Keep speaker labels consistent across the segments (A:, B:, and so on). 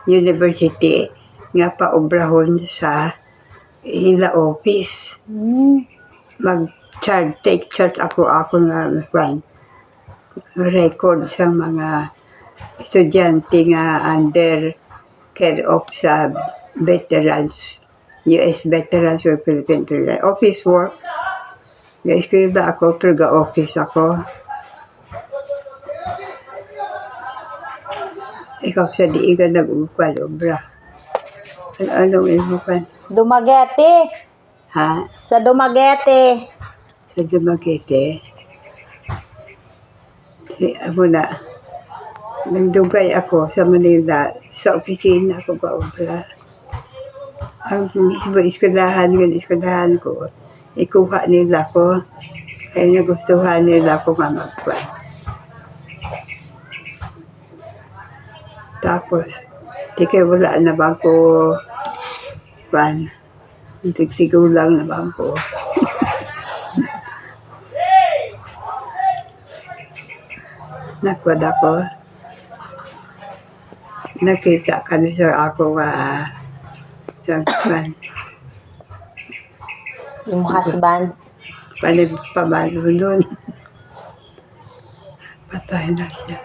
A: university nga paubrahon sa ila office. Take charge ako nga record sa mga estudyante nga under care of sa veterans, US veterans or Philippine veterans. Office work. Ga-eskwela ako, pero ga-office ako. Ikaw sa diin ka nag-upal, obra. Anong ibukan?
B: Dumaguete.
A: Ha?
B: Sa Dumaguete.
A: Sa Dumaguete. Ako na, nagdugay ako sa Manila, sa opisina ko ba, obra. Ang mismo eskwelahan ko, ikuha nila ko, kaya nagustuhan nila ko nga magpan. Tapos, di kaya wala na ba ko pan? Sigulang na ba ko? Nakwad ako. Nakita kami sa ako sa pan.
B: Yung husband.
A: Pamalo nun. Patay na siya.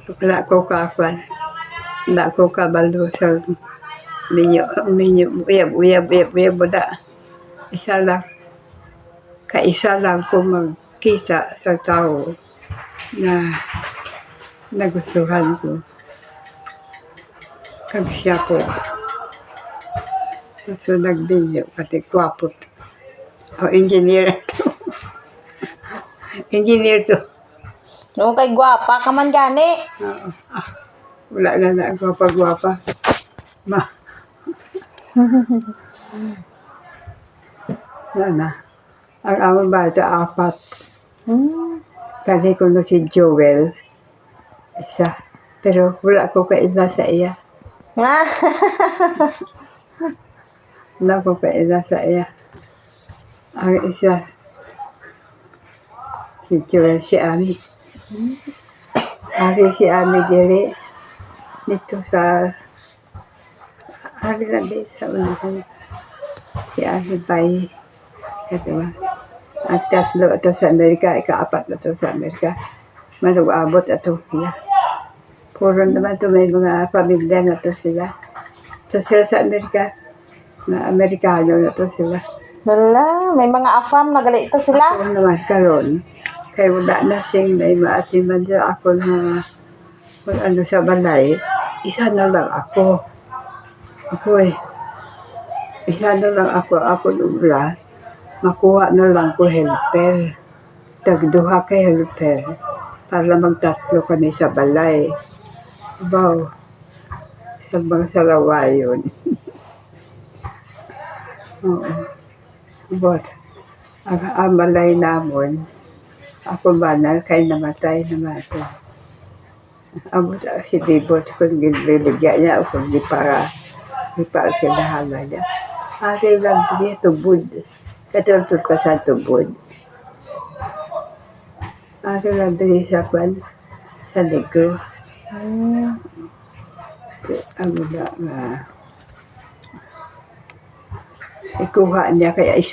A: Wala ko kakuan. Wala ko kabalo sa minyo, uyab da. Isa lang. Kaisa lang ko magkita sa tao na nagustuhan ko. Kag siya ko. So nagbinyo, pati kwapot. Engineer to. Engineer to.
B: Nung kay gwapa ka man gani.
A: Wala na gwapa-gwapa. Na. Ang among bata, 4. Kani ko no si Joel. Isa. Pero wala ko kaila sa iya. Wala ko kaila sa iya. Ang isa, si Joel, si Ami. Si Ami diri. Dito sa na sa unahan. Si Ami Bay. Ito ba? Ang 3 ito sa Amerika, ika-4 na ito sa Amerika. Manug-abot ito sila. Puro naman ito may mga pamilya na ito sila. Ito sila sa Amerika. Mga Amerikano na ito sila.
B: Wala, may mga afam na gali ito sila.
A: Ako naman karon. Kaya wala na siyang may maatiman siya ako na kung ano sa balay. Isa na lang ako. Isa na lang ako nubra. Makuha na lang ko helper. Tagduha kay helper. Para magtatlo kami sa balay. Wow. Sa mga salawayon. Oo. But, ang balay namon, ako banal kay namatay naman ito. Abot si Bibot kung ginibigyan niya o kung di para kinahala niya. Ari lang niya tubod. Katulad ka sa tubod. Ari lang niya sa Negros. Ikuha niya kaya isa